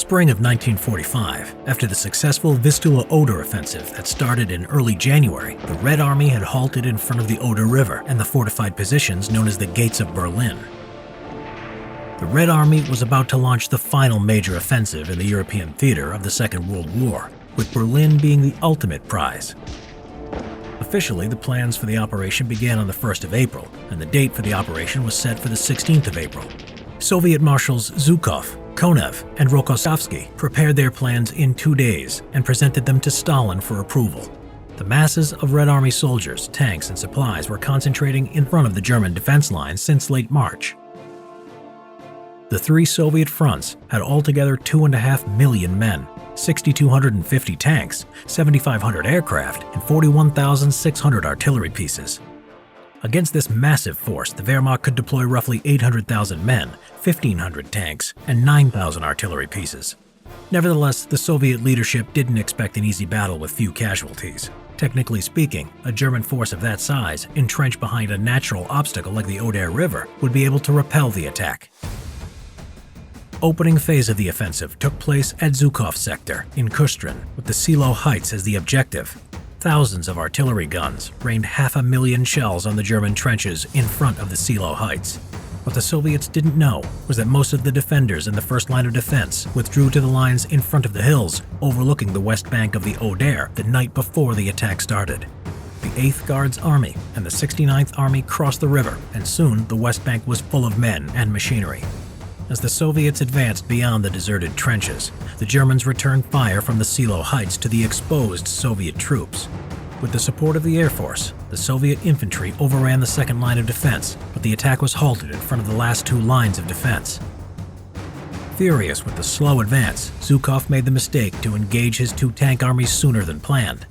spring of 1945, after the successful Vistula-Oder offensive that started in early January, the Red Army had halted in front of the Oder River and the fortified positions known as the Gates of Berlin. The Red Army was about to launch the final major offensive in the European theater of the Second World War, with Berlin being the ultimate prize. Officially, the plans for the operation began on the 1st of April, and the date for the operation was set for the 16th of April. Soviet Marshals Zhukov, Konev, and Rokossovsky prepared their plans in 2 days and presented them to Stalin for approval. The masses of Red Army soldiers, tanks, and supplies were concentrating in front of the German defense lines since late March. The three Soviet fronts had altogether 2.5 million men, 6,250 tanks, 7,500 aircraft, and 41,600 artillery pieces. Against this massive force, the Wehrmacht could deploy roughly 800,000 men, 1,500 tanks, and 9,000 artillery pieces. Nevertheless, the Soviet leadership didn't expect an easy battle with few casualties. Technically speaking, a German force of that size, entrenched behind a natural obstacle like the Oder River, would be able to repel the attack. Opening phase of the offensive took place at Zhukov sector in Kustrin, with the Silo Heights as the objective. Thousands of artillery guns rained 500,000 shells on the German trenches in front of the Silo Heights. What the Soviets didn't know was that most of the defenders in the first line of defense withdrew to the lines in front of the hills overlooking the west bank of the Oder the night before the attack started. The 8th Guards Army and the 69th Army crossed the river, and soon the west bank was full of men and machinery. As the Soviets advanced beyond the deserted trenches, the Germans returned fire from the Silo Heights to the exposed Soviet troops. With the support of the Air Force, the Soviet infantry overran the second line of defense, but the attack was halted in front of the last two lines of defense. Furious with the slow advance, Zhukov made the mistake to engage his two tank armies sooner than planned.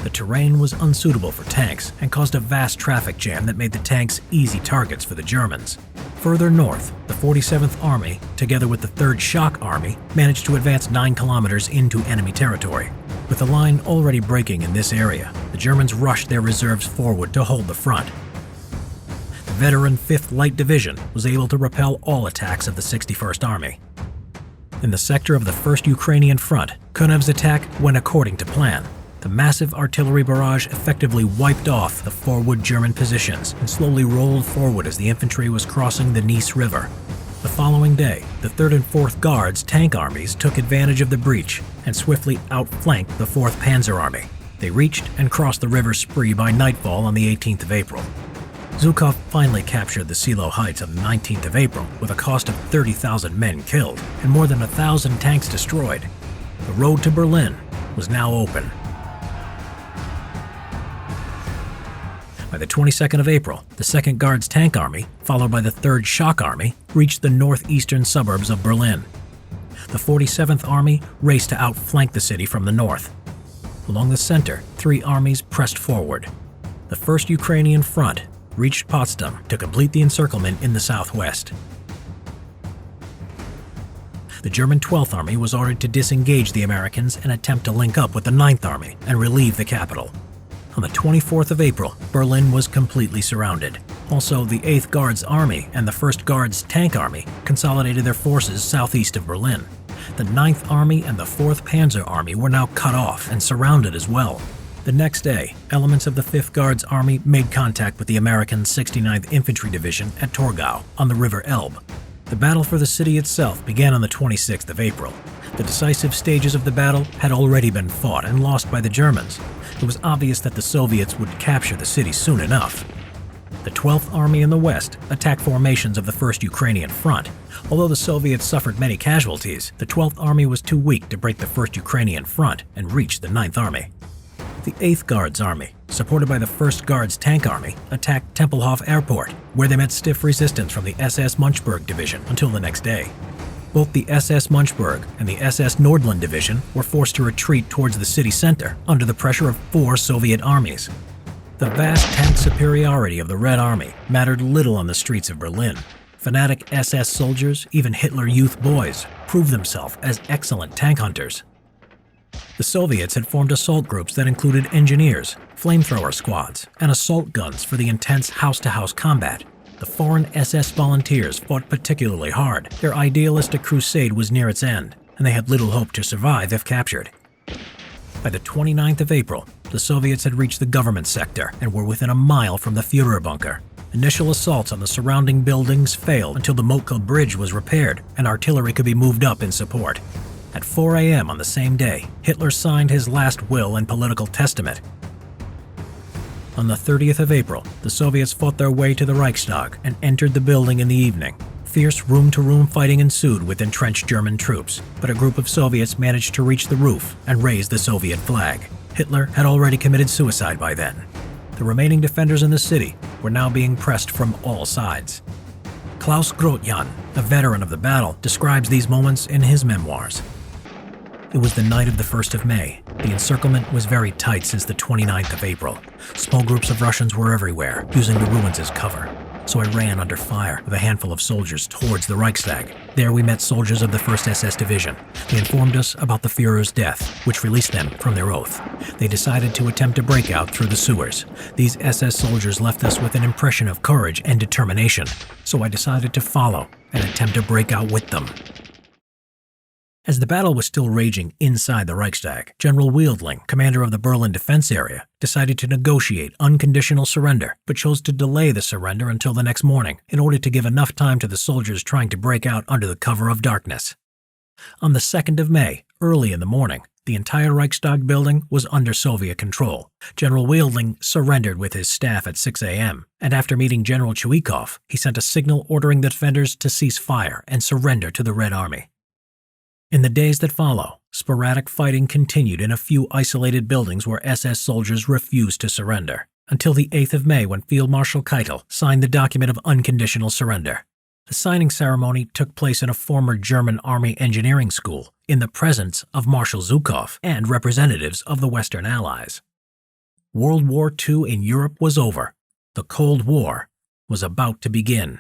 The terrain was unsuitable for tanks and caused a vast traffic jam that made the tanks easy targets for the Germans. Further north, the 47th Army, together with the 3rd Shock Army, managed to advance 9 kilometers into enemy territory. With the line already breaking in this area, the Germans rushed their reserves forward to hold the front. The veteran 5th Light Division was able to repel all attacks of the 61st Army. In the sector of the 1st Ukrainian Front, Konev's attack went according to plan. The massive artillery barrage effectively wiped off the forward German positions and slowly rolled forward as the infantry was crossing the Neisse River. The following day, the 3rd and 4th Guards tank armies took advantage of the breach and swiftly outflanked the 4th Panzer Army. They reached and crossed the River Spree by nightfall on the 18th of April. Zhukov finally captured the Silo Heights on the 19th of April with a cost of 30,000 men killed and more than 1,000 tanks destroyed. The road to Berlin was now open. By the 22nd of April, the 2nd Guards Tank Army, followed by the 3rd Shock Army, reached the northeastern suburbs of Berlin. The 47th Army raced to outflank the city from the north. Along the center, 3 armies pressed forward. The 1st Ukrainian Front reached Potsdam to complete the encirclement in the southwest. The German 12th Army was ordered to disengage the Americans and attempt to link up with the 9th Army and relieve the capital. On the 24th of April, Berlin was completely surrounded. Also, the 8th Guards Army and the 1st Guards Tank Army consolidated their forces southeast of Berlin. The 9th Army and the 4th Panzer Army were now cut off and surrounded as well. The next day, elements of the 5th Guards Army made contact with the American 69th Infantry Division at Torgau on the River Elbe. The battle for the city itself began on the 26th of April. The decisive stages of the battle had already been fought and lost by the Germans. It was obvious that the Soviets would capture the city soon enough. The 12th Army in the west attacked formations of the 1st Ukrainian Front. Although the Soviets suffered many casualties, the 12th Army was too weak to break the 1st Ukrainian Front and reach the 9th Army. The 8th Guards Army, supported by the 1st Guards Tank Army, attacked Tempelhof Airport, where they met stiff resistance from the SS Munchberg Division until the next day. Both the SS Munchberg and the SS Nordland Division were forced to retreat towards the city center under the pressure of 4 Soviet armies. The vast tank superiority of the Red Army mattered little on the streets of Berlin. Fanatic SS soldiers, even Hitler Youth boys, proved themselves as excellent tank hunters. The Soviets had formed assault groups that included engineers, flamethrower squads, and assault guns for the intense house-to-house combat. The foreign SS volunteers fought particularly hard. Their idealistic crusade was near its end. and they had little hope to survive if captured. By the 29th of April, the Soviets had reached the government sector and were within a mile from the Führer bunker. Initial assaults on the surrounding buildings failed until the Motka Bridge was repaired and artillery could be moved up in support. At 4 a.m. on the same day, Hitler signed his last will and political testament. On the 30th of April, the Soviets fought their way to the Reichstag and entered the building in the evening. Fierce room-to-room fighting ensued with entrenched German troops, but a group of Soviets managed to reach the roof and raise the Soviet flag. Hitler had already committed suicide by then. The remaining defenders in the city were now being pressed from all sides. Klaus Grotjan, a veteran of the battle, describes these moments in his memoirs. It was the night of the 1st of May. The encirclement was very tight since the 29th of April. Small groups of Russians were everywhere, using the ruins as cover. So I ran under fire with a handful of soldiers towards the Reichstag. There we met soldiers of the 1st SS Division. They informed us about the Führer's death, which released them from their oath. They decided to attempt a breakout through the sewers. These SS soldiers left us with an impression of courage and determination, so I decided to follow and attempt a breakout with them. As the battle was still raging inside the Reichstag, General Wildling, commander of the Berlin defense area, decided to negotiate unconditional surrender, but chose to delay the surrender until the next morning in order to give enough time to the soldiers trying to break out under the cover of darkness. On the 2nd of May, early in the morning, the entire Reichstag building was under Soviet control. General Wildling surrendered with his staff at 6 a.m., and after meeting General Chuikov, he sent a signal ordering the defenders to cease fire and surrender to the Red Army. In the days that follow, sporadic fighting continued in a few isolated buildings where SS soldiers refused to surrender, until the 8th of May when Field Marshal Keitel signed the document of unconditional surrender. The signing ceremony took place in a former German Army engineering school in the presence of Marshal Zhukov and representatives of the Western Allies. World War II in Europe was over. The Cold War was about to begin.